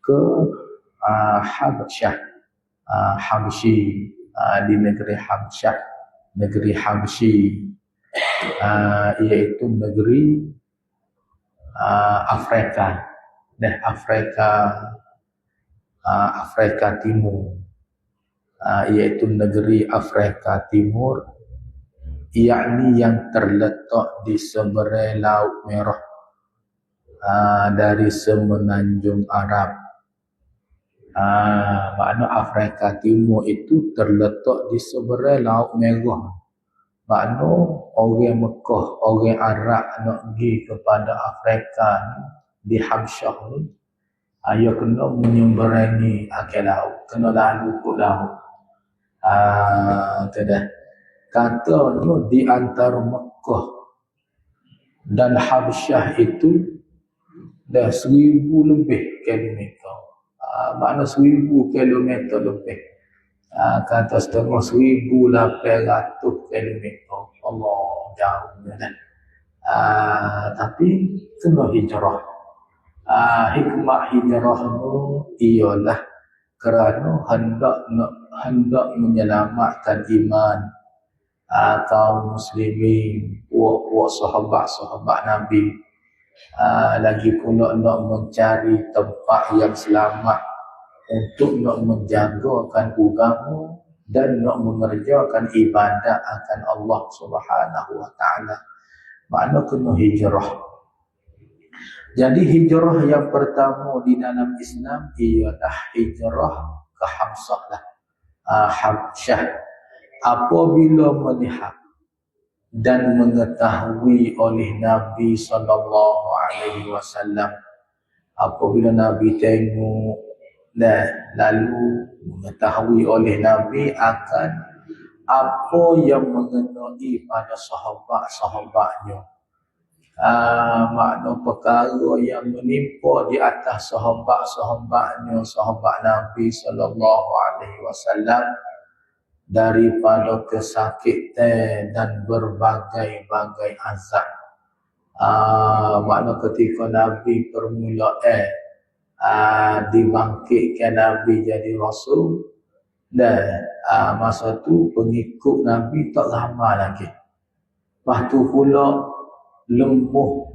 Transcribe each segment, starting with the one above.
ke Habsyah, Habsyi, di negeri Habsyah, negeri Habsyi, iaitu negeri Afrika, Afrika Timur, iaitu negeri Afrika Timur, yakni yang terletak di seberang Laut Merah, dari semenanjung Arab. Makna Afrika Timur itu terletak di seberang Laut Merah. Makna orang Mekah, orang Arab nak pergi kepada Afrika di Habsyah ni, ia kena menyeberangi akhir laut, kena lalu ke laut. Kata ni di antara Mekah dan Habsyah itu dah 1000 lebih kilometer. Makna 1000 kilometer lebih. Kata setengah 1800 kilometer. Allah, jauh dah. Tapi kena hijrah. Hikmah hijrah ni ialah kerana hendak menyelamatkan iman kaum muslimin, puak-puak sahabat-sahabat Nabi. Lagi pula nak mencari tempat yang selamat untuk nak menjagakan agama dan nak mengerjakan ibadat akan Allah Subhanahu wa taala. Makna kena hijrah. Jadi hijrah yang pertama di dalam Islam ialah hijrah ke Habsyah. Apabila melihat dan mengetahui oleh Nabi sallallahu alaihi wasallam, apabila Nabi tengok dan lalu mengetahui oleh Nabi akan apa yang mengenai pada sahabat-sahabatnya, makna perkara yang menimpa di atas sahabat-sahabatnya, sahabat Nabi sallallahu alaihi wasallam, daripada kesakitan dan berbagai-bagai azab. Makna ketika Nabi permulaan dibangkitkan Nabi jadi Rasul, dan masa tu pengikut Nabi tak ramai lagi. Lepas tu pula lemah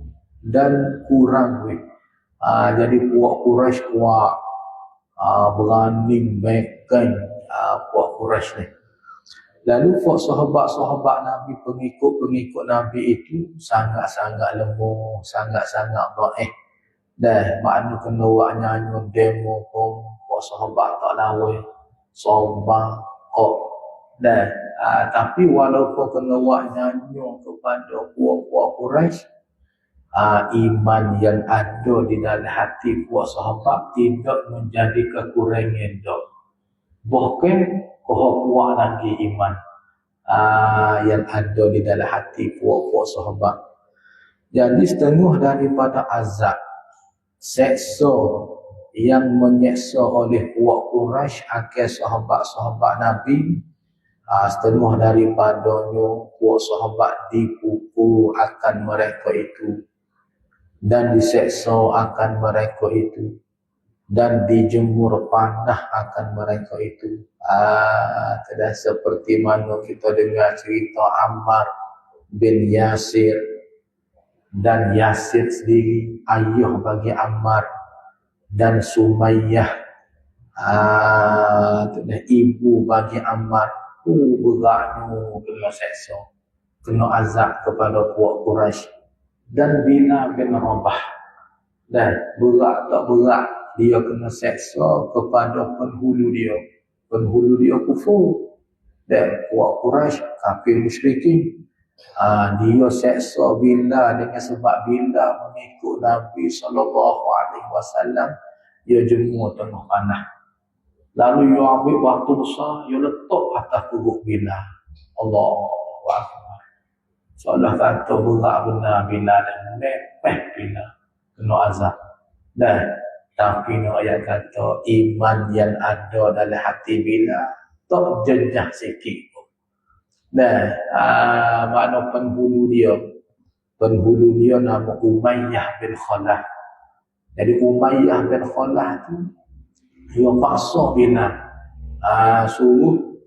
dan kurang. Jadi puak Quraisy kuat, berani baikkan puak Quraisy ni. Lalu sahabat-sahabat Nabi, pengikut-pengikut Nabi itu sangat-sangat lemah, sangat-sangat dhaif. Dan makna kena buat nyanyi demo pun sahabat tak lawan, sombong kok. Dan tapi walaupun kena buat nyanyi kepada puak-puak Quraisy, iman yang ada di dalam hati puak sahabat tidak menjadi kekurangan dah. Bahkan kuat lagi iman yang ada di dalam hati puak-puak sahabat. Jadi setengah daripada azab, seksa yang menyeksa oleh puak Quraisy akan sahabat-sahabat Nabi, setengah daripadanya puak sahabat dipukul akan mereka itu, dan diseksa akan mereka itu, dan dijemur panah akan mereka itu. Tidak seperti mana kita dengar cerita Ammar bin Yasir, dan Yasir sendiri ayah bagi Ammar, dan Sumayyah ibu bagi Ammar. Beratnya kena seksa, kena azab kepada puak Quraisy. Dan Bilal bin Rabah, dan berat tak berat dia kena seksa kepada penghulu dia kufur, dan puak Quraisy kafir musyrikin. Dia seksa Bilal dengan sebab Bilal mengikut Nabi sallallahu alaihi wasallam. Dia jemur tengah panah, lalu dia ambil batu besar, dia letak atas perut Bilal. Allahu akbar. Seolah kata berat benar Bilal, dan mepeh Bilal kena azab. Dan tapi nak ayat kata iman yang ada dalam hati Bilal tak jejak sikit pun. Dan makna penghulu dia nama Umayyah bin Khalaf. Jadi Umayyah bin Khalaf tu Dia paksa bina suruh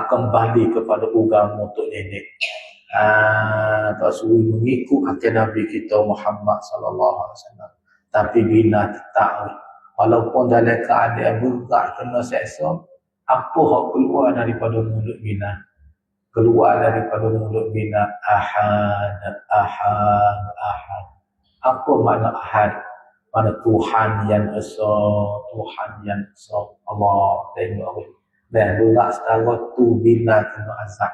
kembali kepada agama Tok Nenek. Tak suruh mengikut akan Nabi kita Muhammad sallallahu alaihi wasallam. Tapi bina tetap walaupun dalam keadaan berat kena seksa, apa hak keluar daripada mulut bina? Keluar daripada mulut bina ahad, ahad, ahad. Apa makna ahad? Mana Tuhan yang esa, Tuhan yang esa. Allah tengok weh. Dan berat setara tu bina kena azab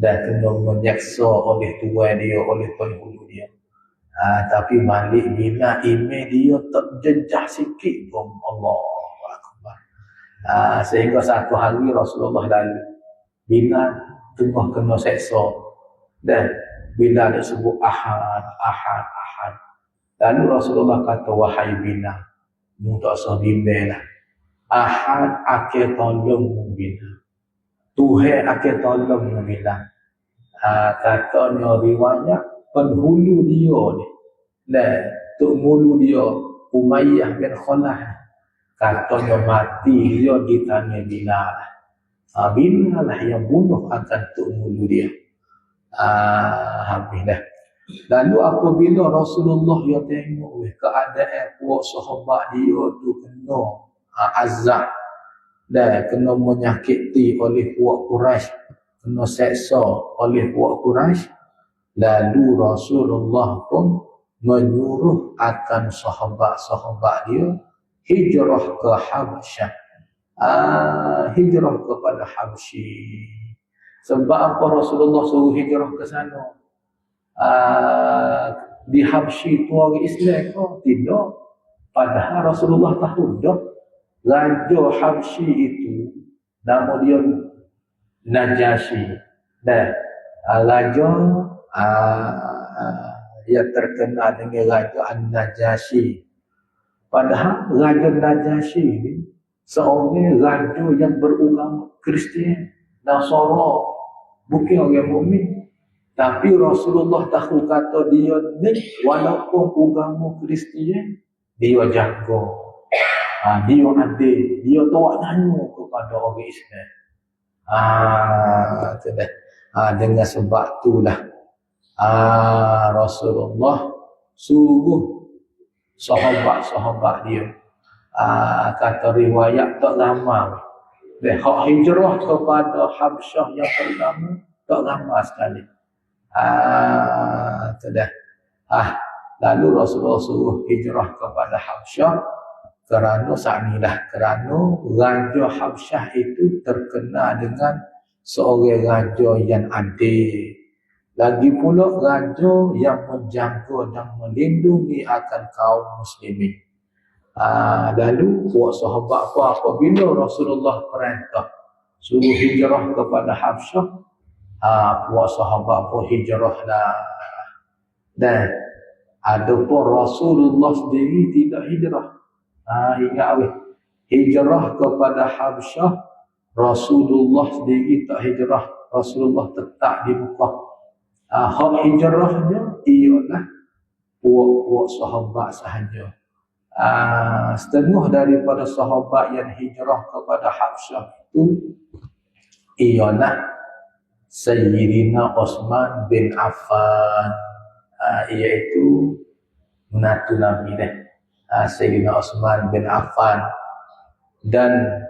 dan kena menyeksa oleh tuan dia, oleh penghulu dia. Tapi balik bina iman dia terjejah sikit pun. Allahu Akbar. Sehingga satu hari Rasulullah lalu bina tengah kena seksa dan bila dia sebut ahad, ahad, ahad. Lalu Rasulullah kata, wahai bina, mu tak usah bimbang lah. Ahad akan tolong mu bina. Tuhan akan tolong mu bina. Katanya riwayat penghulu dia ni. Dan tok mulu dia Umayyah bin Khalaf. Katanya mati dia di tangan bina lah. Bina lah yang bunuh akan tok mulu dia. Habis dah. Lalu apabila Rasulullah dia tengok keadaan puak sahabat dia tu kena azab dan kena menyakiti oleh puak Quraisy, kena seksa oleh puak Quraisy, lalu Rasulullah pun menyuruh akan sahabat-sahabat dia hijrah ke Habasyah. Hijrah kepada Habsyi. Sebab apa Rasulullah suruh hijrah ke sana? Di Habsyi tu orang Islam ke? Tidak. Padahal Rasulullah tahu dah Raja Habsyi itu nama dia Najasyi. Dan Raja yang terkenal dengan Raja An-Najasyi. Padahal Raja Najasyi ini seorang raja yang beragama Kristian, Nasara, bukan orang mukmin. Tapi Rasulullah tahu kata dia ni walaupun agama Kristian, dia jaga. Dia adil, dia tak nanya kepada orang Islam. Dengan sebab itulah Rasulullah suruh sahabat-sahabat dia. Kata riwayat tak lama. Hak hijrah kepada Habsyah yang pertama tak lama sekali. Lalu Rasulullah suruh hijrah kepada Habsyah kerana kerana Raja Habsyah itu terkenal dengan seorang raja yang adil. Lagi pula raja yang menjaga dan melindungi akan kaum muslimin. Lalu buat sahabat apabila Rasulullah perintah suruh hijrah kepada Habsyah, buat sahabat hijrah dah. Dan adapun Rasulullah sendiri tidak hijrah. Ingat hijrah kepada Habsyah, Rasulullah sendiri tak hijrah. Rasulullah tetap di Mekah. Hak hijrahnya ialah buat sahabat sahaja. Setengah daripada sahabat yang hijrah kepada Habsyah itu ialah Sayyidina Osman bin Affan, iaitu menantu Nabi dah. Sayyidina Osman bin Affan dan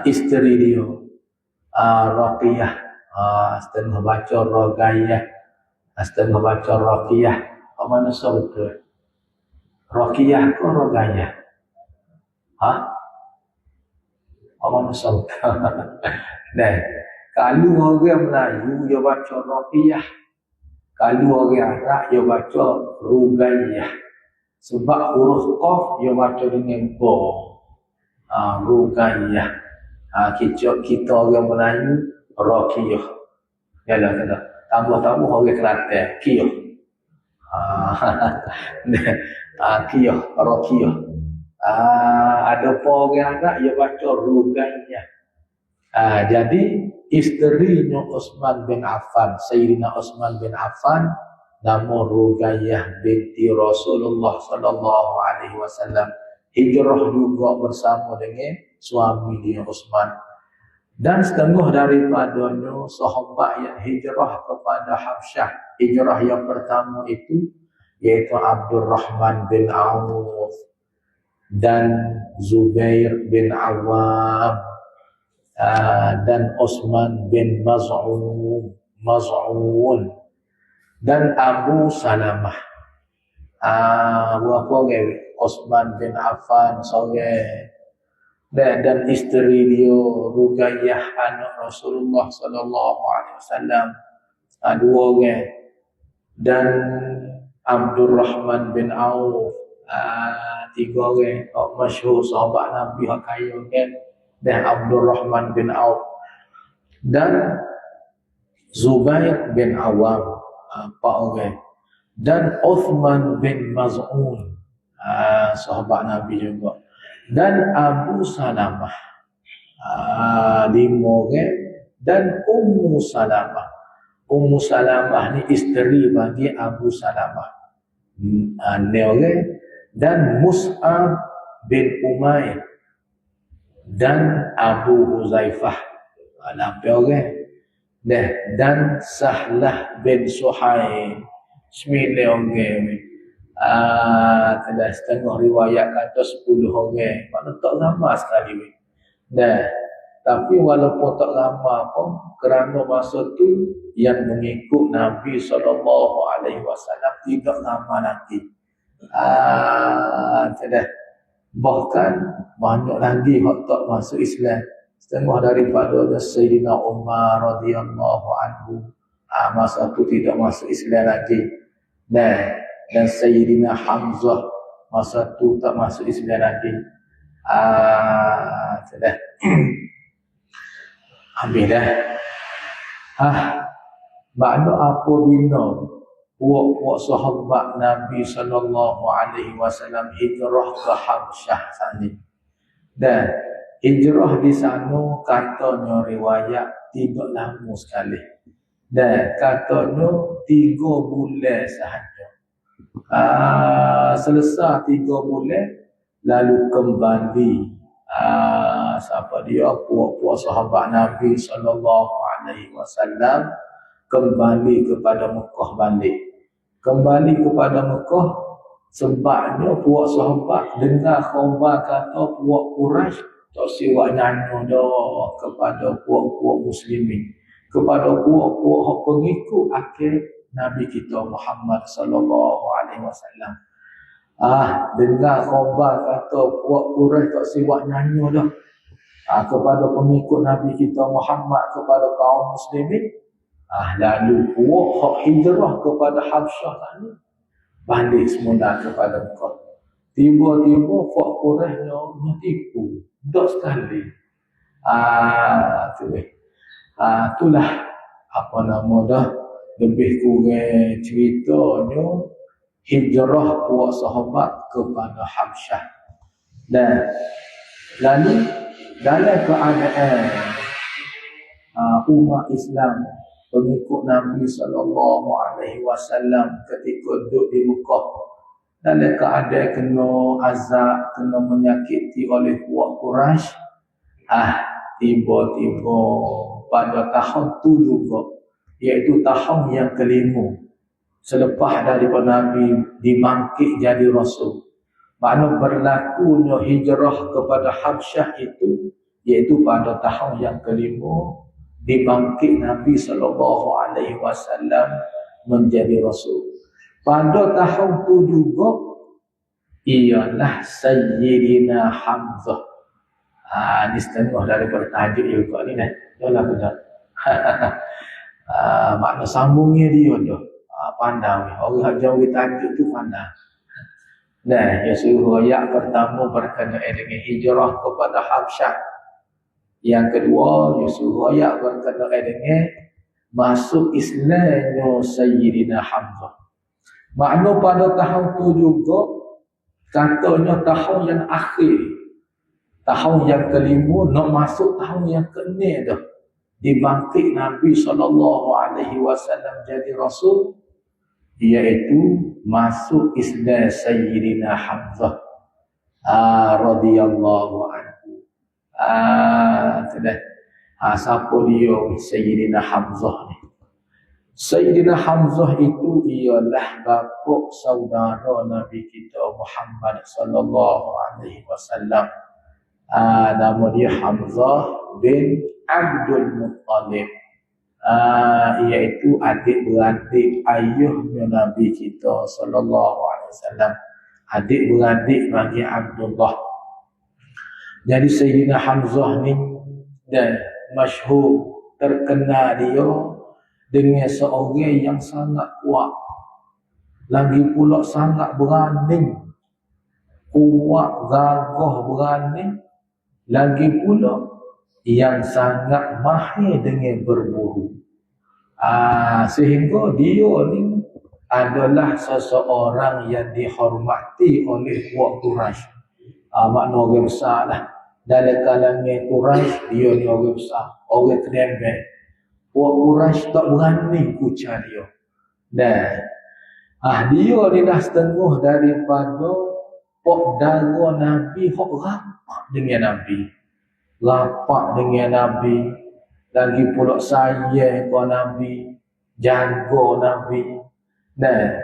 isteri dia Raqiyah, setengah baca Raqiyah, setengah baca Raqiyah. Apa mana betul? Raqiyah ke Raqiyah? Apa mana betul? Dan kalau orang Melayu dia baca Raqiyah, kalau orang Arab dia baca Ruqayyah. Sebab huruf Qaf dia baca dengan Ba. Ruqayyah. Kita orang Melayu Raqiyah. Yalah kata. Tambah-tambah orang Kelantan Qiyah. Qiyah, Raqiyah. Ada orang Arab dia baca Ruqayyah. Jadi isterinya Osman bin Affan, Sayyidina Osman bin Affan, nama Ruqayyah binti Rasulullah sallallahu alaihi wasallam. hijrah juga bersama dengan suami dia Uthman. Dan setengah daripadanya sahabat yang hijrah kepada Habsyah. Hijrah yang pertama itu yaitu Abdul Rahman bin Auf dan Zubair bin Awam dan Uthman bin Maz'un dan Abu Salamah. Berapa orang? Uthman bin Affan seorang. Dan isteri dia Ruqayyah anak Rasulullah sallallahu alaihi wasallam 2 orang. Dan Abdul Rahman bin Auf 3 orang. Masyhur sahabat Nabi yang kaya kan. Dan Abdul Rahman bin Auf dan Zubair bin Awam 4 orang. Dan Uthman bin Maz'un sahabat Nabi juga. Dan Abu Salamah 5 orang. Dan Ummu Salamah ni isteri bagi Abu Salamah 6 orang. Dan Mus'ab bin Umair dan Abu Huzaifah 8 orang. Dan Sahlah bin Suhaib 9 orang. Ada setengah riwayat kata 10 orang. Mana tak ramai sekali. Tapi walaupun tak ramai pun, kerana masa tu yang mengikut Nabi SAW tidak ramai lagi. Bahkan banyak lagi yang tak masuk Islam. Setengah daripada Sayyidina Umar radhiyallahu anhu masa tu tidak masuk Islam lagi. Dan Sayyidina Hamzah masa tu tak masuk Islam lagi. Habis dah. Makna apabila puak-puak sahabat Nabi sallallahu alaihi wasallam hijrah ke Habsyah sana. Dan hijrah di sana katanya riwayat tidak lama sekali. Dan katanya 3 bulan sahaja. Selesai 3 bulan lalu kembali siapa dia puak-puak sahabat Nabi sallallahu alaihi wasallam kembali kepada Mekah balik. Kembali kepada Mekah sebabnya puak sahabat dengar khabar kata puak Quraisy tak siwak nyanyi dah kepada puak-puak muslimin, kepada puak-puak pengikut akhir Nabi kita Muhammad sallallahu alaihi wasallam. Dengar khabar kata puak Quraisy tak siwak nyanyi dah kepada pengikut Nabi kita Muhammad, kepada kaum muslimin. Lalu puak hak hijrah kepada Habsyah tadi balik semula kepada Mekah. Tiba-tiba puak Quraisy nya tipu dak sekali. Itulah apa nama dah lebih kurang ceritanya hijrah puak sahabat kepada Habsyah. Dan lalu dalam keadaan umat Islam pengikut Nabi sallallahu alaihi wasallam ketika duduk di Mekah dalam keadaan kena azab, kena menyakiti oleh puak Quraisy, tiba-tiba pada tahun tu juga, iaitu tahun yang kelima selepas daripada Nabi dibangkit jadi Rasul. Makna berlakunya hijrah kepada Habsyah itu iaitu pada tahun yang kelima dibangkit Nabi sallallahu alaihi wasallam menjadi Rasul. Pada tahun itu juga ialah Sayyidina Hamzah. Ini setengah daripada tajuk juga ni dah. Yalah benar. Makna sambungnya dia dah. Pandang. Orang jauh tajuk tu pandang. Ya suruh ayat pertama berkenaan dengan hijrah kepada Habsyah. Yang kedua, suruh ayat berkenaan dengan masuk Islamnya Sayyidina Hamzah. Makna pada tahun tu juga katanya tahun yang akhir, tahun yang kelima nak masuk tahun yang keenam dah dibangkit Nabi SAW jadi Rasul, iaitu masuk Islam Sayyidina Hamzah. radhiyallahu anhu. Sudah. Siapa dia? Sayyidina Hamzah ni. Sayyidina Hamzah itu ialah bapa saudara Nabi kita Muhammad sallallahu alaihi wasallam. Nama dia Hamzah bin Abdul Muttalib. Iaitu adik-beradik ayahnya Nabi kita sallallahu alaihi wasallam. Adik-beradik bagi Abdullah. Jadi Sayyidina Hamzah ni dan masyhur terkenal dia dengan seorang yang sangat kuat, lagi pula sangat berani, kuat, gagah, berani, lagi pula yang sangat mahir dengan berburu. Sehingga dia ni adalah seseorang yang dihormati oleh puak Quraisy. Makna orang besar lah. Dalam kalangan Quraisy, dia ni orang besar, orang kedembel. Puak Quraisy tak berani kucar dia. Dan dia ni dah setengah daripada pok dara Nabi hok rapat dengan Nabi. Rapat dengan Nabi. Lagi pula sayang ke Nabi, jaga Nabi. Dan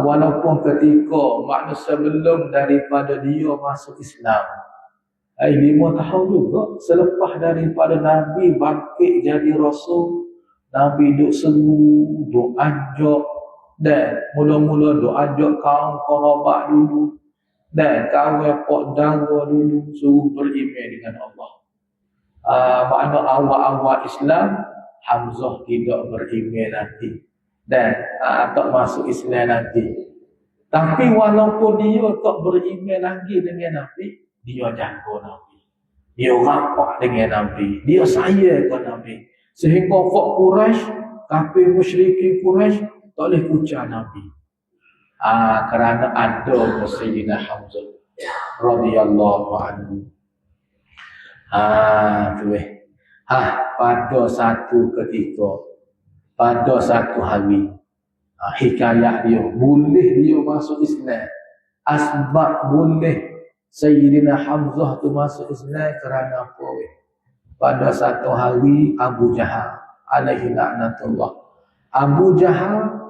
walaupun ketika makna sebelum daripada dia masuk Islam, 5 tahun juga selepas daripada Nabi bangkit jadi Rasul, Nabi duk seru, duk ajak, dan mula-mula duk ajak kaum kerabat dulu, dan kawan pok dara dulu suruh beriman dengan Allah. Makna awal-awal Islam, Hamzah tidak beriman nanti, dan tak masuk Islam nanti. Tapi walaupun dia tak beriman lagi dengan Nabi, dia jaga Nabi. Dia rapat dengan Nabi. Dia sayang ke Nabi. Sehingga kok Quraisy, kafir musyrikin Quraisy tak boleh kucar Nabi. Kerana ada Sayyidina Hamzah radhiyallahu anhu. Pada satu ketika, pada satu hari, hikayat dia, boleh dia masuk Islam. Asbab boleh Sayyidina Hamzah tu masuk Islam kerana apa? Pada satu hari Abu Jahal alaihi laknatullah. Abu Jahal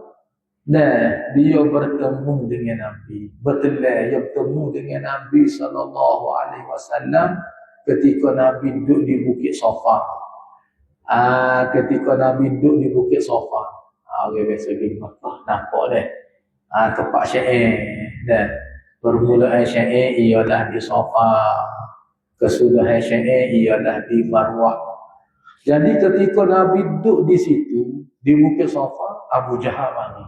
dia bertemu dengan Nabi. Betul dia bertemu dengan Nabi sallallahu alaihi wasallam ketika Nabi duduk di Bukit Safa. Ketika Nabi duduk di Bukit Safa. Orang biasa pergi Mekah nampak dah. Tempat syair dan permulaan syair ialah di Safa, kesudahan syair ialah di Marwah. Jadi ketika Nabi duduk di situ, di Bukit Safa, Abu Jahal mari.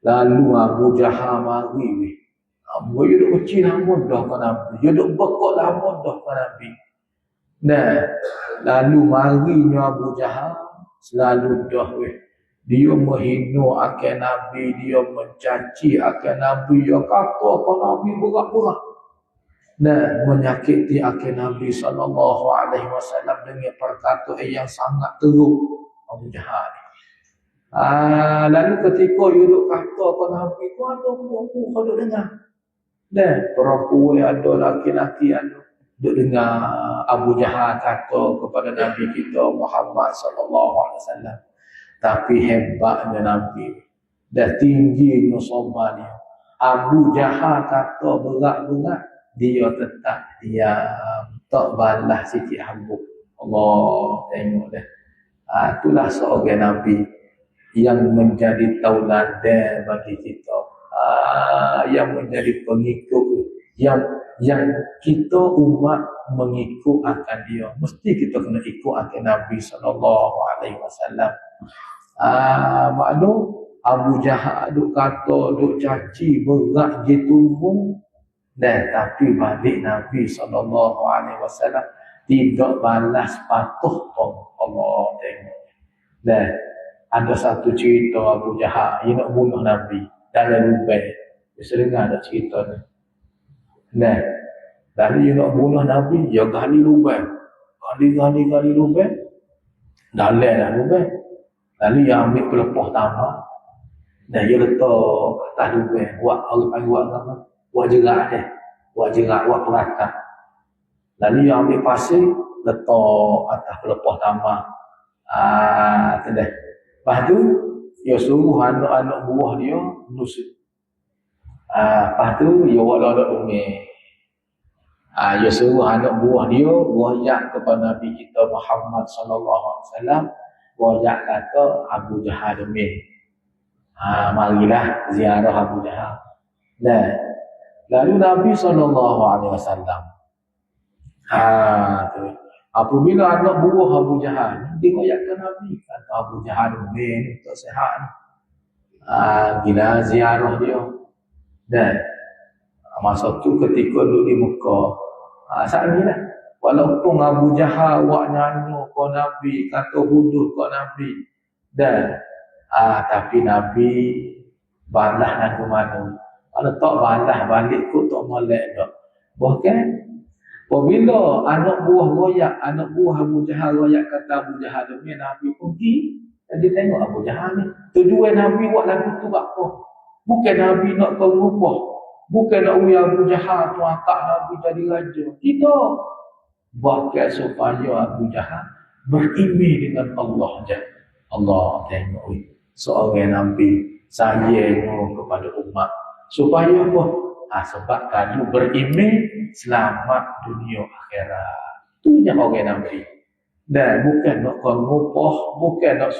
Lalu Abu Jahal mari. Dia duduk kecil lama dah ke Nabi. Dia duduk bekok lama dah ke Nabi. Lalu marinya Abu Jahal selalu dah dia menghina akan Nabi, dia mencaci akan Nabi, dia kata akan Nabi berat-berat. Dan menyakiti akan Nabi sallallahu alaihi wasallam dengan perkataan yang sangat teruk Abu Jahal. Lalu ketika duduk kata akan Nabi tu ada perempuan duduk dengar. Dan perempuan ada, laki-laki ada. Duduk dengar Abu Jahal kata kepada Nabi kita Muhammad sallallahu alaihi wasallam. Tapi hebatnya Nabi dan tingginya sabarnya. Abu Jahal kata berat-berat, dia tetap diam, tak balas sikit hambuk. Allah tengok dah. Itulah seorang Nabi yang menjadi tauladan bagi kita. Yang menjadi pengikut, yang kita umat mengikut akan dia. Mesti kita kena ikut akan Nabi sallallahu alaihi wasallam. Maklum Abu Jahal duk kata, duk caci, berat je tumbung. Dan tapi balik Nabi sallallahu alaihi wasallam tidak balas patuh pun. Allah tengok. Dan ada satu cerita Abu Jahal dia nak bunuh Nabi dalam lubang. Bisa dengar ada cerita ni. Dan lalu dia nak bunuh Nabi, dia gali lubang. Gali lubang. Dalam dah lubang. Lalu dia ambil pelepah tambah. Dan dia letak atas lubang. Buat orang panggil buat apa? Buat jerat dia. buat jerat, buat perakat. Lalu yang ambil pasir, letak atas pelepah tambah. Tu dah. Lepas tu, dia suruh anak-anak buah dia nusuk. Lepas tu, dia buat lalat dongeng. Dia suruh anak buah dia royak kepada Nabi kita Muhammad sallallahu alaihi wasallam, royak kata Abu Jahal dongeng. Marilah ziarah Abu Jahal. Dan lalu Nabi sallallahu alaihi wasallam tu apabila anak buah Abu Jahal dia royakkan Nabi, kata Abu Jahal dongeng tak sihat ni. Gila ziarah dia. Dan masa tu ketika duduk di Mekah, saat ni lah, walaupun Abu Jahal buat nyanyi ke Nabi, kata huduh ke Nabi, dan tapi Nabi balas nak ke mana. Kalau tak balas balik kot tak molek dak. Bahkan apabila anak buah royak, anak buah Abu Jahal royak kata Abu Jahal ni, Nabi pergi dan dia tengok Abu Jahal ni. Tujuan Nabi buat lagu tu apa? Bukan Nabi nak berubah, bukan nak uya Abu Jahal tu angkat Nabi jadi raja. Tidak. Bahkan supaya Abu Jahal beriman dengan Allah je. Allah tengok seorang Nabi sayang kepada umat. Supaya apa? Sebab kalau beriman selamat dunia akhirat. Itu yang orang Nabi. Dan bukan nak ngupah, bukan nak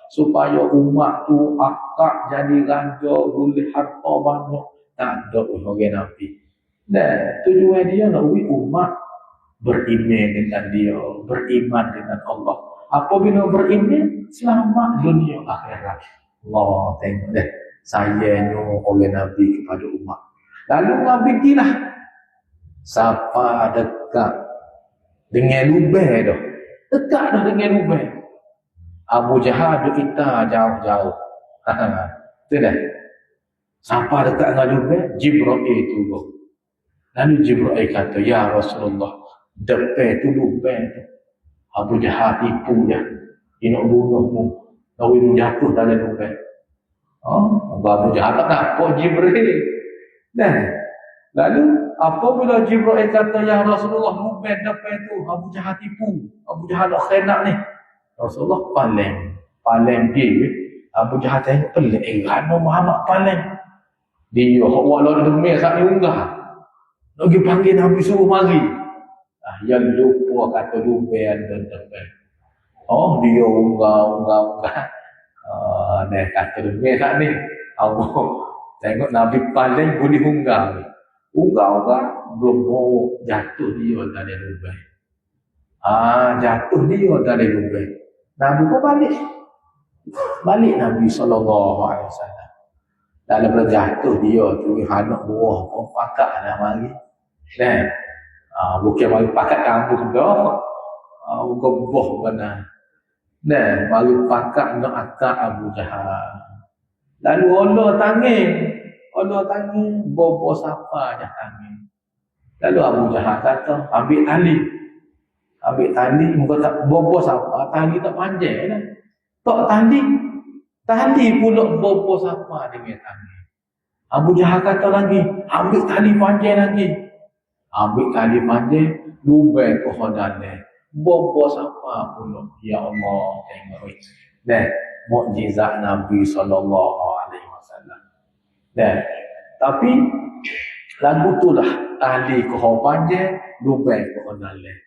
supaya umat tu akak jadi raja, boleh harta banyak. Tak ada orang Nabi. Dan tujuan dia nak umat beriman dengan dia, beriman dengan Allah. Apabila beriman, selamat dunia akhirat. Allah tengok deh, sayangnya oleh Nabi kepada umat. Lalu Nabi pergilah. Siapa dekat dengan lubang dah. Dekat dah dengan lubang. Abu Jahal kita jauh-jauh. Tu dah. Siapa dekat dengan lubang? Jibril turun. Lalu Jibril kata, ya Rasulullah, depan tu lubang tu. Abu Jahal tipu je. Dia nak bunuhmu. Lalu dia jatuh dalam lubang. Abu Jahal tak apa Jibril. Dan lalu apabila Jibril kata, ya Rasulullah, lubang depan tu Abu Jahal tipu. Abu Jahal nak khenak ni. Rasulullah paling dia. Abu Jahal tengok pelik. Kerana Muhammad paling. Dia walau demi saat ni unggah. Nak pergi panggil Nabi suruh mari. Yang lupa kata lubang dan depan. Dia unggah. Dia kata demi saat ni. Allah tengok Nabi paling boleh unggah. Unggah belum mau jatuh dia dari lubang. Jatuh dia dari lubang. Nabi pun balik Nabi SAW. Dalam jatuh dia tu, anak buah pun pakat dah mari. Dan bukan mari pakat kampung dah. Bukan buah benar. Dan mari pakat nak akak Abu Jahal. Lalu Allah tangan, bobo siapa je tangan. Lalu Abu Jahal kata, ambil tali, muka tak bobo siapa, tali tak panjang lah. Tak tali pula bobo siapa dengan tangan. Abu Jahal kata lagi, ambil tali panjang lagi. Ambil tali panjang, lubang pohon dalam. Bobo siapa pula. Ya Allah, tengok. Dan mukjizat Nabi SAW. Dan tapi lagu tu lah, tali pohon panjang, lubang pohon dalam.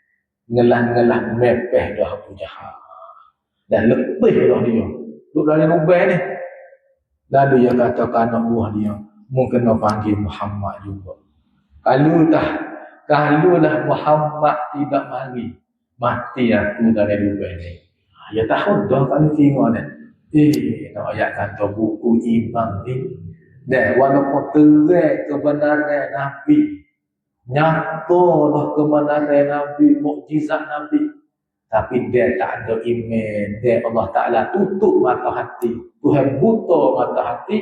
Ngelah mepeh dah Abu Jahal. Dan lebih dah dia. Duduk dalam lubang ni. Lalu dia kata anak buah dia, mungkin kena panggil Muhammad juga. Kalau lah Muhammad tidak mati aku dari lubang ni. Ya tahu dah kalau tengok ni. Nak ayat kata buku iman ni. Dan walaupun terang kebenaran Nabi, nyata dah kebenaran Nabi, mukjizat Nabi, tapi dia tak ada iman. Dia Allah Ta'ala tutup mata hati. Tuhan buta mata hati.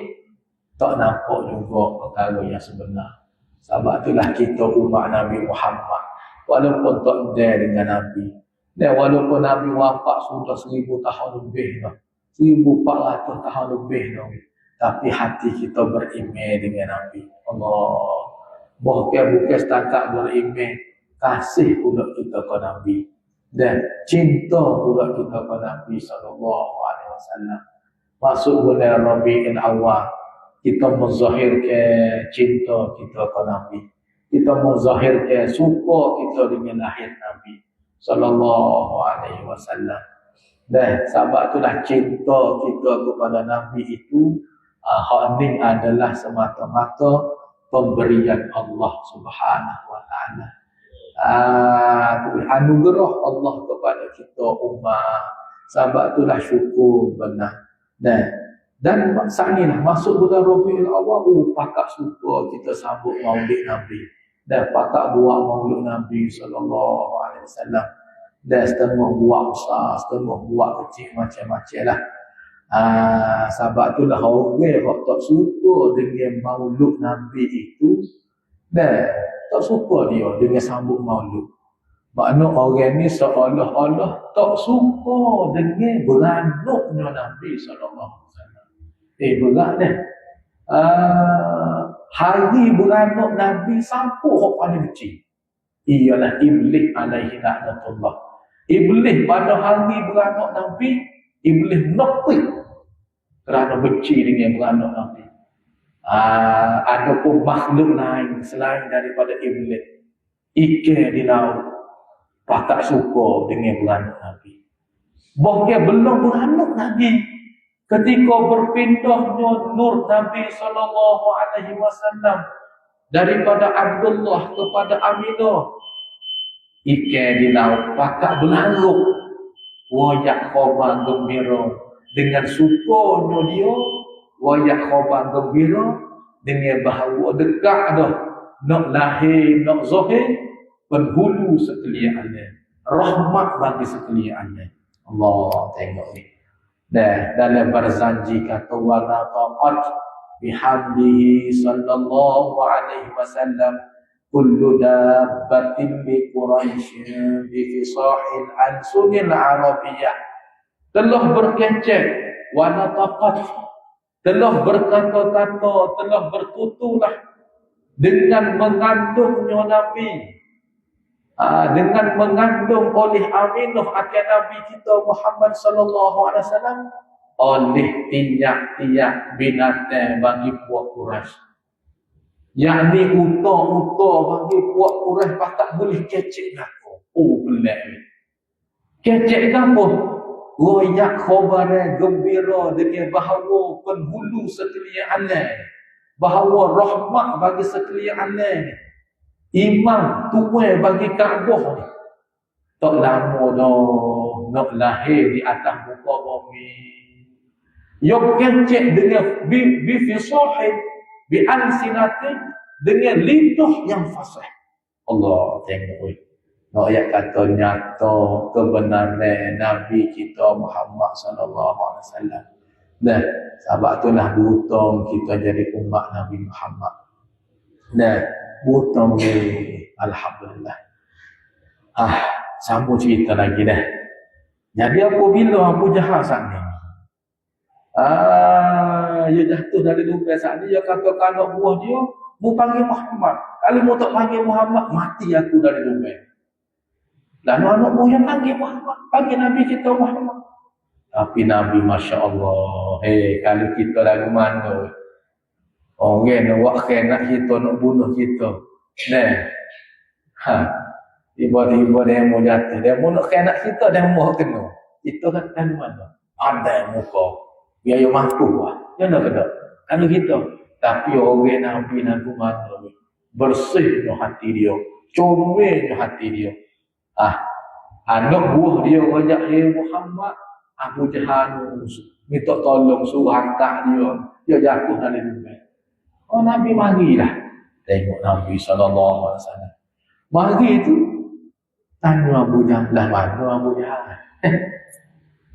Tak nampak juga perkara yang sebenar. Sebab itulah kita umat Nabi Muhammad. Walaupun tak ada dengan Nabi. Dan walaupun Nabi wafat sudah 1000 tahun lebih dah. 1400 tahun lebih dah. Tapi hati kita beriman dengan Nabi. Allah. Bukan setakat beriman, kasih pula kita ke Nabi dan cinta pula kita ke Nabi SAW. Masuk bulan Rabiul Awal, kita menzahirkan cinta kita ke Nabi. Kita menzahirkan suka kita dengan lahir Nabi SAW. Dan sebab itulah cinta kita kepada Nabi itu hak ini adalah semata-mata pemberian Allah Subhanahu wa taala. Anugerah Allah kepada kita umat. Sebab itulah syukur benar. Dan saat inilah masuk bulan Rabiul Awal, pakak suka kita sambut maulid Nabi dan pakak buat maulid Nabi sallallahu alaihi wasallam. Dan setengah buat besar, setengah buat kecil, macam-macam lah. Sebab itulah orang yang tak suka dengan maulud Nabi itu, dan tak suka dia dengan sambut maulud. Makna orang ni seolah-olah tak suka dengan beranaknya Nabi SAW. Berat dah. Hari beranak Nabi siapa yang paling benci? Ialah Iblis alaihi laknatullah. Iblis pada hari beranak Nabi, Iblis nafik kerana benci dengan beranak Nabi. Adapun makhluk lain selain daripada Iblis, ikan di laut, pakak suka dengan beranak Nabi. Bahkan belum beranak Nabi, ketika berpindahnya nur Nabi SAW daripada Abdullah kepada Aminah, ikan di laut pakak berlarut, wayak khabar gembira dengan sukanya dia, wayak khabar gembira dengan bahawa dekat dah nak lahir, nak zahir penghulu sekaliannya, rahmat bagi sekaliannya. Allah tengok ni. Dan dalam berzanji kata wala taqat bihamdihi sallallahu alaihi wasallam kullu dabbatin bi Quraisyin bi fisahil ansunil arabiyyah, telah berkecek wala taqat, telah berkata-kata, telah bertuturlah dengan mengandungnya Nabi, dengan mengandung oleh Aminah akan Nabi kita Muhammad sallallahu alaihi wasallam oleh tiap-tiap binatang bagi puak Quraisy. Yakni unta-unta bagi puak Quraisy pakak boleh kecek aku. Belah. Kecek apa? Royak khabar gembira dengan bahawa penghulu sekalian Allah, bahawa rahmat bagi sekalian Allah, imam tuai bagi Kaabah ni. Tak lama dah nak lahir di atas muka bumi. Yang kecek dengan bifisahid, bi'alsinatin, dengan lidah yang fasih. Allah tengok. Ayat kata nyata kebenaran Nabi kita Muhammad sallallahu alaihi wasallam. Dan sebab itulah berhutang kita jadi umat Nabi Muhammad. Dan berhutang ni alhamdulillah. Sambung cerita lagi dah. Jadi apabila Abu Jahal saat ni, dia jatuh dari dunia saat ni, dia kata anak buah dia, mu panggil Muhammad. Kalau mu tak panggil Muhammad, mati aku dari dunia. Dan anak buah yang panggil Muhammad, panggil Nabi kita Muhammad. Tapi Nabi Masya Allah, kalau kita lagu mana, orang nak buat nak kita, nak bunuh kita. Tiba-tiba dia mau jatuh, dia mau nak nak kita, dia mau kena. Itu kan lagu mana? Ada muka, biaya mampu lah. Dia nak kena. Kalau kita, tapi orang Nabi lagu mana, bersihnya hati dia, comelnya hati dia. Anak buah dia banyak Muhammad, Abu Jahal minta tolong suruh angkat dia jatuh dari dunia. Nabi marilah. Tengok Nabi sallallahu alaihi wasallam. Mari itu tanya Abu Jahal, mana Abu Jahal?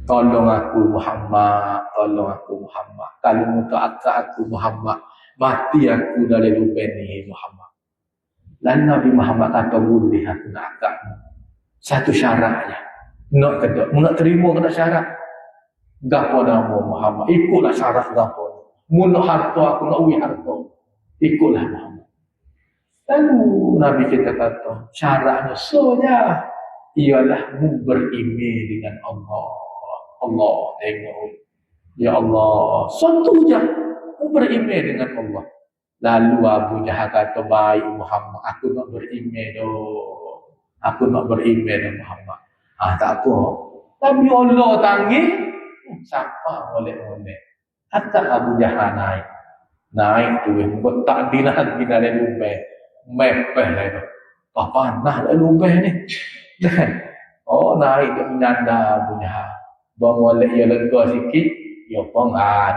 Tolong aku Muhammad, tolong aku Muhammad. Kalau minta angkat aku Muhammad, mati aku dari dunia ni Muhammad. Dan Nabi Muhammad kata boleh aku nak angkatmu. Satu syaratnya, nak kata, nak terima kena syarat. Gapo nama Muhammad, ikutlah syarat gapo. Mu nak harta, aku nak uwi harta. Ikutlah Muhammad. Lalu Nabi kita kata, syaratnya saja ialah berimej dengan Allah. Allah tengok. Ya Allah, satu je berimej dengan Allah. Lalu Abu Jahal kata, baik Muhammad, aku nak berimej doh. Aku nak berimej dengan Muhammad. Tak apa. Tapi Allah tanggih, siapa boleh-boleh. Hatta Abu Jahal naik. Naik tu, buat takdir lagi dari lubang. Mepeh lah itu. Panas lah lubang ni. Naik dia menyanda Abu Jahal. Bang Walid dia lega sikit. Ya pun,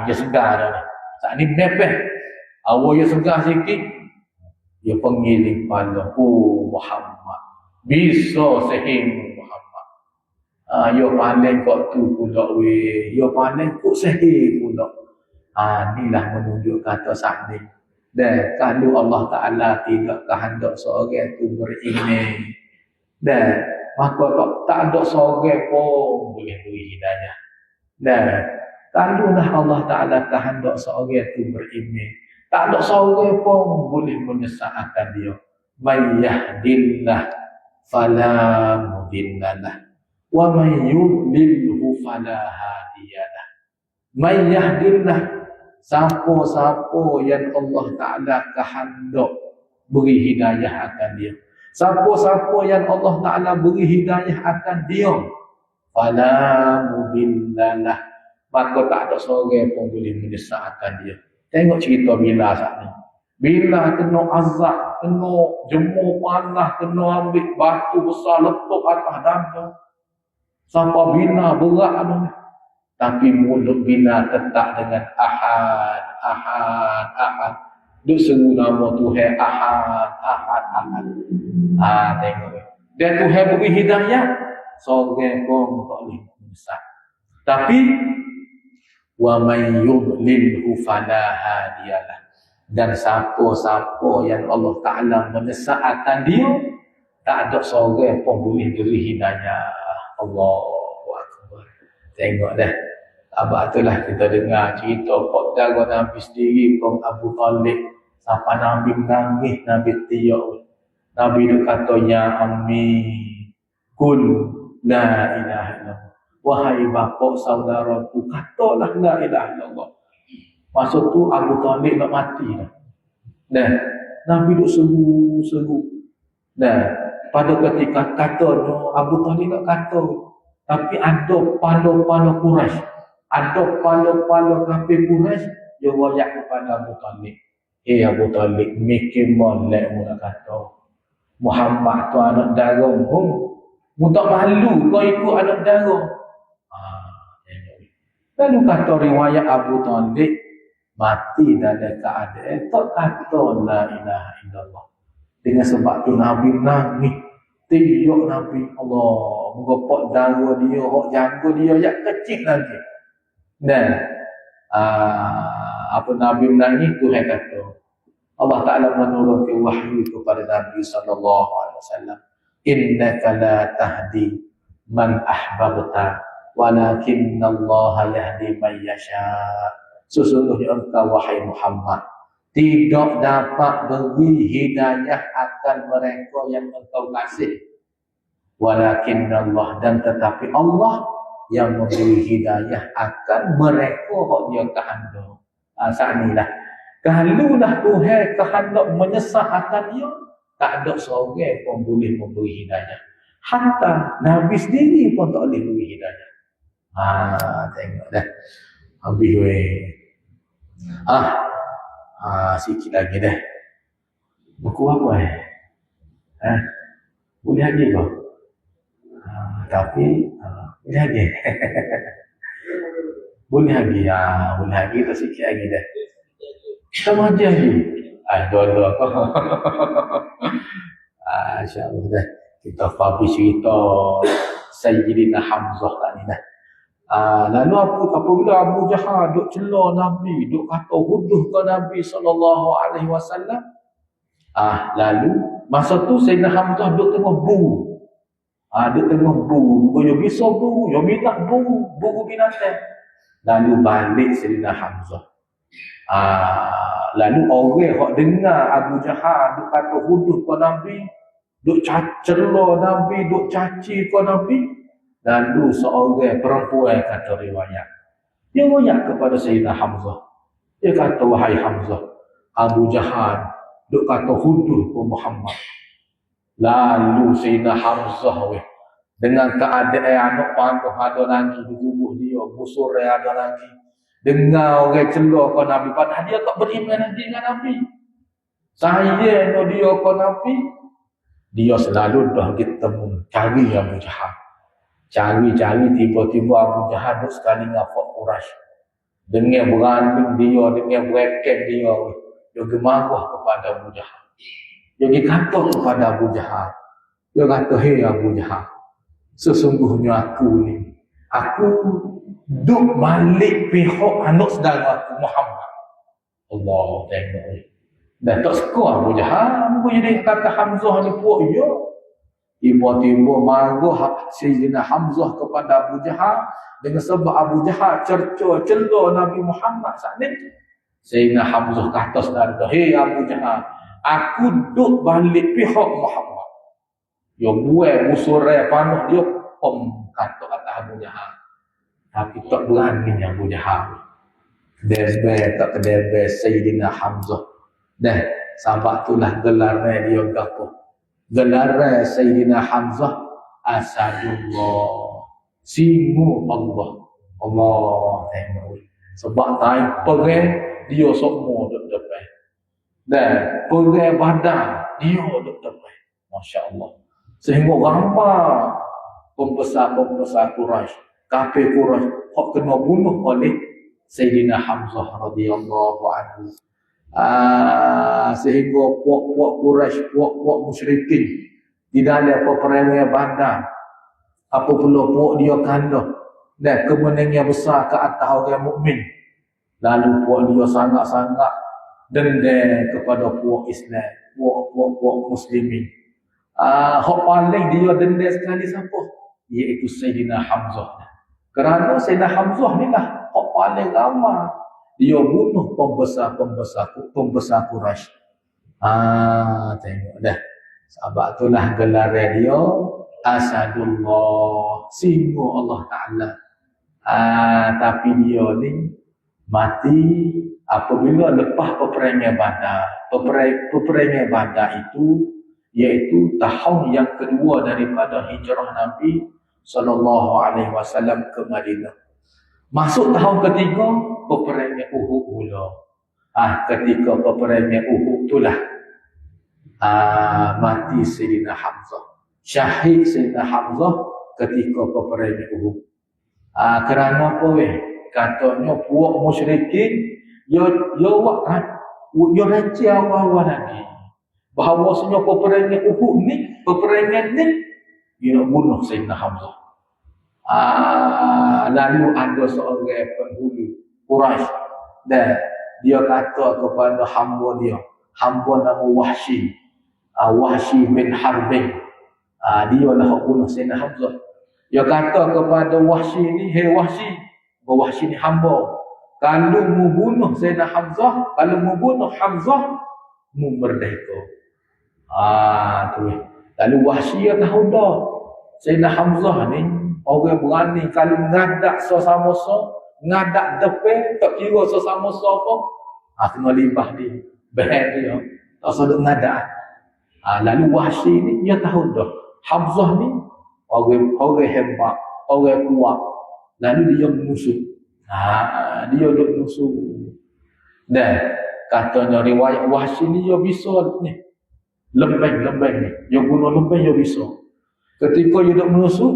dia segar dah ni. Saat ni mepeh. Awal dia segar sikit. Dia pengiling kepala. Muhammad. Bisa sehingga Muhammad. Dia paling kok tu pula weh. Dia paling kok sehingga pula. Inilah menunjuk kata saat ni. Dan kalau Allah Ta'ala tidak kehendak seorang itu berimej. Dan maka tak ada seorang pun boleh beri hidayah. Dan kalau Allah Ta'ala kehendak seorang itu berimej, tak ada seorang pun boleh menyesatkan dia. Man yahdillah fala mudhillalah wa man yudlilhu fala hadiyalah. Man yahdillah, siapa-siapa yang Allah Ta'ala kehendak beri hidayah akan dia. Siapa-siapa yang Allah Ta'ala beri hidayah akan dia, fala mudhillalah, maka tak ada seorang pun boleh menyesatkan dia. Tengok cerita Bilal saat ni. Bilal kena azab, kena jemur panas, kena ambil batu besar letup atas dada. Sampai Bilal berat tu. Tapi mulut Bilal tetap dengan Ahad, Ahad, Ahad. Dia seru nama Tuhan Ahad, Ahad, Ahad. Tengok. Dan Tuhan beri hidayah, seorang pun tak boleh menyesat. Tapi wa may yudlilhu fala hadiyalah. Dan siapa-siapa yang Allah Ta'ala menyesatkan dia, tak ada seorang pun boleh beri hidayah. Allahu Akbar. Tengok dah. Abang itulah kita dengar cerita Pak Dara Nabi sendiri pun Abu Talib. Sampai Nabi menangis, Nabi tiak. Nabi itu kata, ya ammi, kul la ilaha illallah. Wahai bapak saudaraku, katalah la ilaha illallah. Masa tu Abu Talib nak mati dah. Dan Nabi duk seru-seru. Dan pada ketika katanya Abu Talib nak kata, tapi ada pala-pala Quraisy, ada pala-pala kafir Quraisy yang royak kepada Abu Talib. Abu Talib, mikir molek mu nak kata Muhammad tu anak dara mu. Mu tak malu kau ikut anak dara. Lalu kata riwayat Abu Talib, mati dalam keadaan tak kata la ilaha illallah. Dengan sebab tu Nabi nangis. Tiap Nabi, Allah, mengopak darah dia, hok jaga dia yang kecil lagi. Dan Nabi menangis, Tuhan kata, Allah Ta'ala menurunkan wahyu kepada Nabi SAW. Innaka la tahdi man ahbabta, walakinna Allah yahdi man yasha. Sesungguhnya engkau wahai Muhammad tidak dapat beri hidayah akan mereka yang engkau kasih. Walakinna Allah, dan tetapi Allah yang memberi hidayah akan mereka yang dia kehendak. Saat inilah kalaulah Tuhan kehendak menyesatkan dia, tak ada seorang pun boleh memberi hidayah. Hatta Nabi sendiri pun tak boleh beri hidayah. Tengok dah. Habis weh. Sikit lagi dah. Buku apa boleh lagi kau? Tapi boleh lagi. Boleh lagi. Boleh lagi tu sikit lagi dah. Sama aja lagi. Dua-dua kau. InsyaAllah dah. Kita habis cerita Sayyidina Hamzah tadi dah. Lalu apabila Abu Jahal duk celah Nabi, duk kata huduh ke Nabi SAW, lalu masa tu Sayyidina Hamzah duk tengah buru. Duk tengah buru. Dia bisa buru, dia minat buru binatang. Lalu balik Sayyidina Hamzah. Lalu orang hok dengar Abu Jahal duk kata huduh ke Nabi, duk cacelo Nabi, duk caci ke Nabi. Lalu seorang perempuan kata riwayat, dia royak kepada Sayyidina Hamzah. Dia kata, wahai Hamzah, Abu Jahal duk kata huduh ke Muhammad. Lalu Sayyidina Hamzah dengan keadaan anak panggah ada lagi di tubuh dia, busur ada lagi. Dengar orang celah ke Nabi, padahal dia tak beriman lagi dengan Nabi. Saya no dia ke Nabi, dia selalu dah ketemu cari Abu Jahal. Cari-cari tiba-tiba Abu Jahal duk sekali dengan Fak Quraisy. Dengan beranding dia, dengan bereket dia, dia gemarah kepada Abu Jahal. Dia kata kepada Abu Jahal, dia kata, hei Abu Jahal, sesungguhnya aku duk balik pihak anak saudara aku Muhammad. Allah tengok ni. Dah tak suka Abu Jahal, aku jadi kata Hamzah ni puak dia. Tiba-tiba marah Sayyidina Hamzah kepada Abu Jahal dengan sebab Abu Jahal cerca cela Nabi Muhammad saat ni. Sayyidina Hamzah kata saudara, hei Abu Jahal, aku duk balik pihak Muhammad. Dia buat musuh panuh dia kata Abu Jahal. Tapi tak berani Abu Jahal. Kedebel tak kedebel Sayyidina Hamzah. Dah, sebab itulah gelarnya dia gapo. Gelarnya Sayyidina Hamzah Asadullah. Singu Allah. Allah tengok. Sebab time perang dia semua duduk depan. Dan perang Badar dia duduk depan. Masya-Allah. Sehingga ramai pembesar-pembesar Quraisy, kafir Quraisy hok kena bunuh oleh Sayyidina Hamzah radhiyallahu anhu. Sehingga puak-puak Quraisy, puak-puak musyrikin di dalam peperangan Badar, apa pula puak dia kanda dan kemenangan besar ke atas orang mukmin. Lalu puak dia sangat-sangat dendam kepada puak Islam, puak muslimin. Hak paling dia dendam sekali siapa? Iaitu Sayyidina Hamzah. Kerana Sayyidina Hamzah ni lah hak paling ramai dia bunuh pembesar Quraisy. Tengok dah. Sebab itulah gelar dia Asadullah, singa Allah Ta'ala. Tapi dia ni mati apabila lepas peperangan Badar. Peperangan Badar itu iaitu tahun yang kedua daripada hijrah Nabi SAW ke Madinah. Masuk tahun ketiga, peperangan Uhud pula. Ketika peperangan Uhud itulah mati Sayyidina Hamzah. Syahid Sayyidina Hamzah ketika peperangan Uhud. Kerana apa katanya puak musyrikin yo raja awal-awal lagi. Bahawasanya peperangan Uhud ni, peperangan ni dia nak bunuh Sayyidina Hamzah. Lalu ada seorang penghulu Quraisy dan dia kata kepada hamba dia, hamba nama Wahsy, Wahsy bin Harbin. Dia lah bunuh Sayyidina Hamzah. Dia kata kepada Wahsy ni, hei Wahsy, Wahsy ni hamba, kalau mu bunuh Sayyidina Hamzah, kalau mu bunuh Hamzah, mu merdeka. Tu. Lalu Wahsy tahu dah Sayyidina Hamzah ni orang berani kalau ngadak sesama-sama, ngadak depan tak kira sesama-sama apa, kena limbah dia, bahan dia, tak sedut ngadak. Lalu Wahsy ni dia tahu dah Hamzah ni orang hebat, orang kuat. Lalu dia musuh. Dia duk musuh. Dan katanya riwayat Wahsy ni dia bisa ni lembeng ni. Dia guna lembeng dia bisa. Ketika dia duk musuh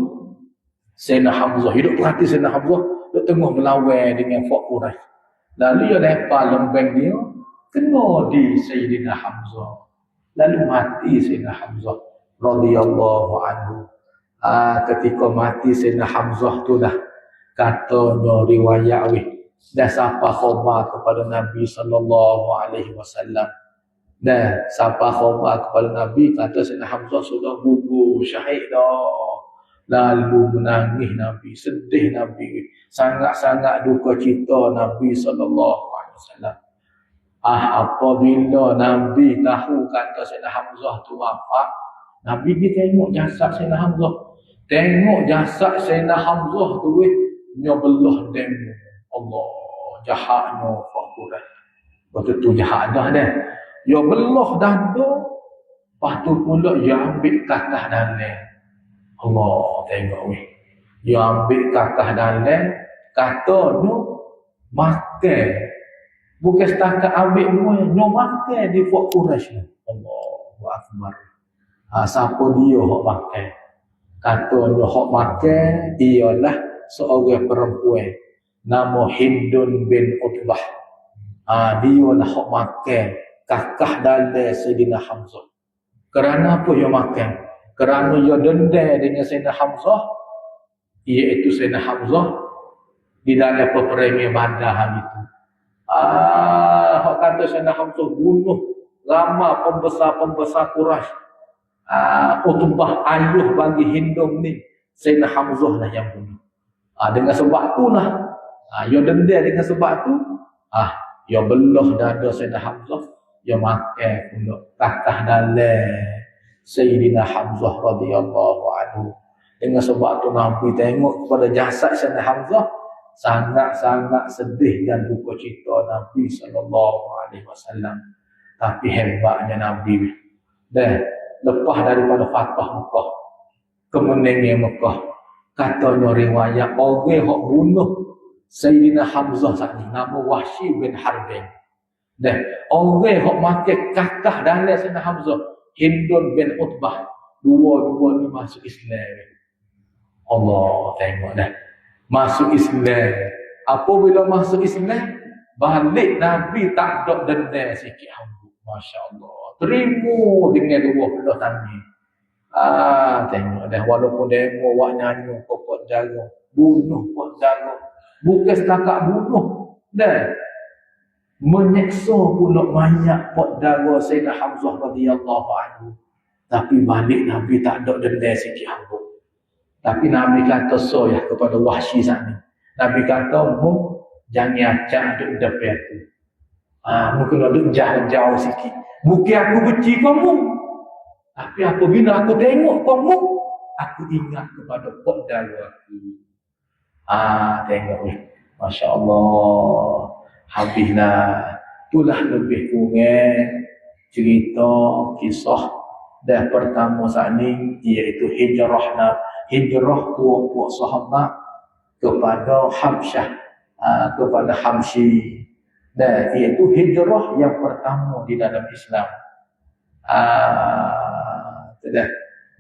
Sayyidina Hamzah, hidup perhati Sayyidina Hamzah duk tengah melawan dengan Fak Quraisy. Lalu dia lempar lembeng dia kena di Sayyidina Hamzah. Lalu mati Sayyidina Hamzah radhiyallahu anhu. Ketika mati Sayyidina Hamzah tu dah katanya riwayat dah siapa khabar kepada Nabi SAW. Dan siapa khabar kepada Nabi kata Sayyidina Hamzah sudah gugur syahid dah. Lalu menangis Nabi, sedih Nabi, sangat-sangat duka cita Nabi SAW. Apabila Nabi tahu kata Sayyidina Hamzah tu wafat, Nabi pergi tengok jasad Sayyidina Hamzah. Tengok jasad Sayyidina Hamzah tu nyobelah demo. Allah, jahatnya Fakuran. Betul-betul jahat dah dah. Ya belah dada, lepas tu pula dia ambil kakah dalam. Allah, tengok weh. Dia ambil kakah dalam, kata tu makan. Bukan setakat ambil muat, no makan di Fort Quraisy. Allahu Akbar. Siapa dia hok makan? Katanya hok makan ialah seorang perempuan nama Hindun bin Utbah. Dia lah hok makan kakah dalam Sayyidina Hamzah. Kerana apa dia makan? Kerana dia dendam dengan Sayyidina Hamzah, iaitu Sayyidina Hamzah di dalam peperangan Badar hari itu. Hak kata Sayyidina Hamzah bunuh ramai pembesar-pembesar Quraisy. Utbah ayuh bagi Hindun ni, Sayyidina Hamzah lah yang bunuh. Dengan sebab tu lah, dia dendam dengan sebab tu, dia belah dada Sayyidina Hamzah, dia makan pula kakah dalam Sayyidina Hamzah radhiyallahu anhu. Dengan sebab tu Nabi tengok kepada jasad Sayyidina Hamzah, sangat-sangat sedih dan duka cita Nabi SAW. Tapi hebatnya Nabi. Dan lepas daripada Fatah Mekah, kemenangan Mekah, katanya riwayat orang yang bunuh Sayyidina Hamzah saat ni, nama Wahsy bin Harbin. Dan orang yang makan kakah dalam Sayyidina Hamzah, Hindun bin Utbah, dua-dua ni masuk Islam. Allah, tengok dah. Masuk Islam. Apabila masuk Islam, balik Nabi tak ada dendam sikit hamba. Masya Allah. Terima dengan dua belah tangan. Tengok dah. Walaupun demo wak nyanyi Pak Jaga, bunuh Pak Jaga. Bukan setakat bunuh. Dan menyeksa pula mayat Pak Jaga Sayyidina Hamzah radhiyallahu anhu. Tapi balik Nabi tak ada dendam sikit hamba. Tapi Nabi kata soya kepada Wahsy sana. Nabi kata, mu jangan acak duduk depan aku. Mungkin duduk jauh-jauh sikit. Bukan aku benci kamu. Tapi apabila aku tengok kamu, aku ingat kepada saudara aku. Tengok ni. Masya Allah. Habislah. Itulah lebih kurang cerita, kisah. Dan pertama saat ni, iaitu hijrah puak-puak sahabat kepada Habsyah, kepada Habsyi. Dan iaitu hijrah yang pertama di dalam Islam.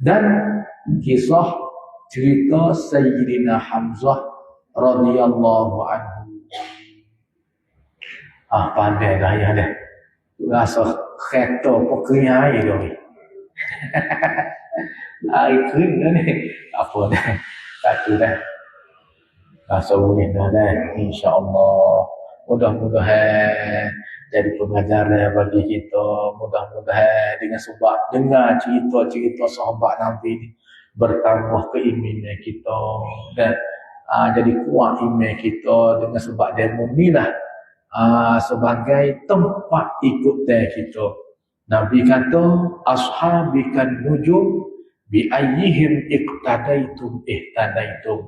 Dan kisah cerita Sayyidina Hamzah radhiyallahu anhu. Pandai dah ya dah. Rasa kereta pokoknya air dah ni. Air kering dah ni. Apa dah. Satu dah. Rasa boleh dah dah. InsyaAllah. Mudah-mudahan jadi pengajaran bagi kita. Mudah-mudahan dengan sebab dengar cerita-cerita sahabat Nabi ni, bertambah keimanan kita dan jadi kuat iman kita dengan sebab demo ni lah sebagai tempat ikutan kita. Nabi kata, ashabikan nujum bi ayyihim iqtadaitum ihtadaitum.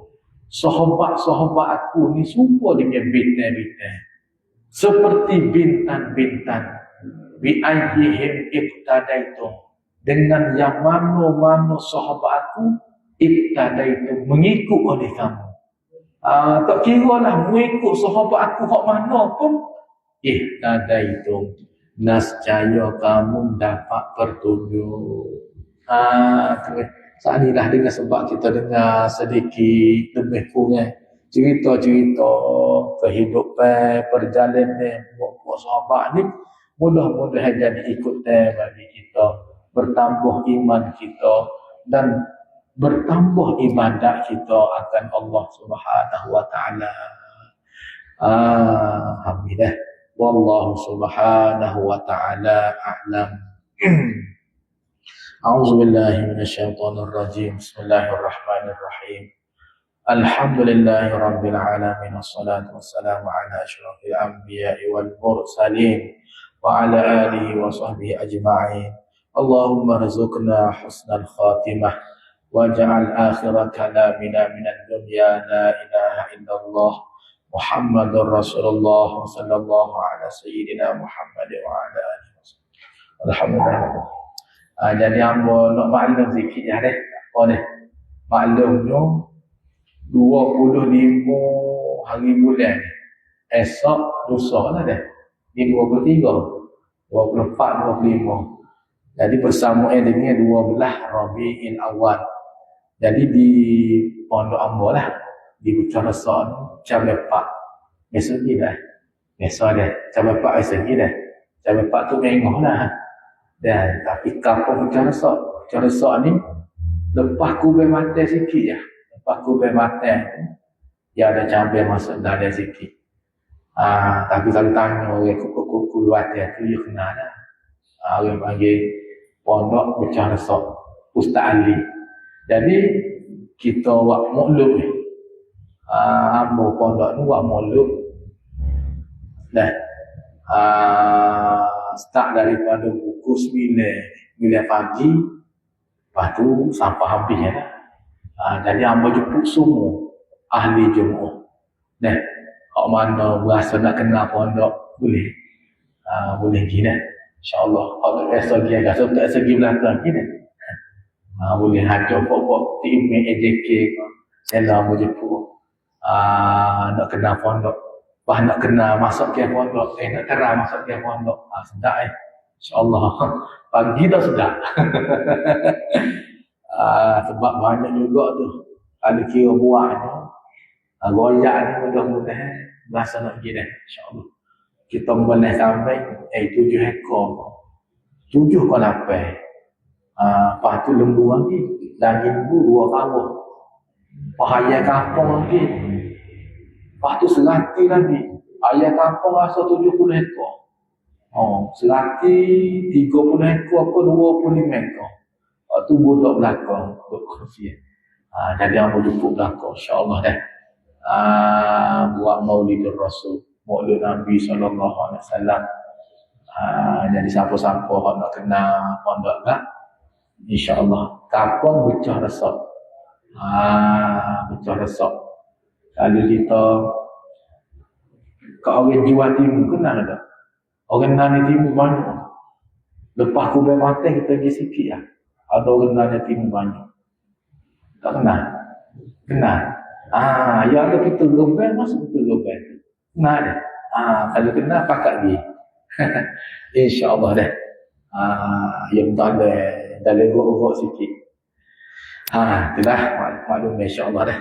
Sahabat-sahabat aku ni semua dengan bintang-bintang, seperti bintang-bintang. Bi ayyihim iqtadaitum, dengan yang mana-mana sahabat aku iqtadaitum, mengikut oleh kamu. Tak kira lah mengikut sahabat aku hak mana pun, ihtadaitum, nascaya kamu dapat petunjuk. Saat inilah dengan sebab kita dengar sedikit lebih kurang cerita-cerita kehidupan perjalanan buat sahabat ni, mudah-mudahan jadi ikutan bagi kita, bertambah iman kita dan bertambah ibadat kita akan Allah Subhanahu wa taala. Alhamdulillah. Wallahu subhanahu wa ta'ala a'lam. A'udzu billahi minasyaitonir rajim. Bismillahirrahmanirrahim. Bismillahirrahmanirrahim. Alhamdulillahirabbil alamin wassalatu wassalamu ala asyrafil anbiya'i wal mursalin wa ala alihi wa sahbihi ajma'in. Allahumma rizqna husnal khatimah waj'al akhir kalamina minad dunya la ilaha illallah Muhammadur Rasulullah sallallahu ala sayyidina Muhammad wa ala alihi wasallam. Alhamdulillah. Jadi hamba nak maklum sikit ya deh. Apa deh? Maklumnya 25 hari bulan. Esok lusa lah dah. Ni 23, 24, 25. Jadi bersama dengan 12 Rabiul Awal. Jadi di Pondok Amba lah, di Bukit Rasul jam 4. Besok ni dah. Besok dah. Jam 4 besok ni dah. Jam 4 tu mengah lah. Dan tapi kampung Bukit Rasul. Bukit Rasul ni lepas kubur mata sikit je. Lepas kubur mata dia ada campur masuk dalam sikit. Tapi kalau tanya orang kuku-kuku luar dia tu, dia kenal dah. Orang panggil Pondok Bukit Rasul, Ustaz Ali. Jadi kita buat maklum ni. Hamba pondok ni buat maklum. Dah. Start daripada pukul 9 pagi. Lepas tu sampai habis dah. Jadi hamba jemput semua ahli Jumaat. Dah. Hak mana berasa nak kenal pondok boleh. Boleh pergi dah. InsyaAllah. Hak tak biasa pergi agak. So tak segi belakang pergi dah. Boleh hajar pokok tim AJK ke. Saya mau jemput. Nak kenal pondok. Nak kenal masuk ke pondok. Nak terang masuk ke pondok. Sedap InsyaAllah. Pagi dah sedap. Sebab banyak juga tu. Ada kira buahnya. Goyak ni mudah-mudahan. Berasa nak pergi dah. InsyaAllah. Kita boleh sampai 7 ekor. 7 ke 8. Lepas tu lembu lagi. Dan lembu 2 kawah. Ayah kampung lagi. Lepas tu serati lagi. Ayah kampung rasa 70 ekor. Serati 30 ekor ke 25 ekor. Lepas tu budak belakang. Jadi yang berjumpa belakang. InsyaAllah dah. Buat Maulidur Rasul. Maulid Nabi SAW. Jadi siapa-siapa nak kenal pondok tak? InsyaAllah. Kampung Bukit Rasul. Bukit Rasul. Kalau kita kat orang Jiwa Timur kenal tak? Orang Nani Timur banyak. Lepas kubur mata kita pergi sikit lah. Ada orang Nani Timur banyak. Tak kenal? Kenal? Yang ada kita gebel, masuk kita gebel. Kenal dah? Kalau kenal, pakat dia. InsyaAllah dah. Yang tak ada. Dah lerok-lerok sikit. Itulah maklum insyaAllah dah.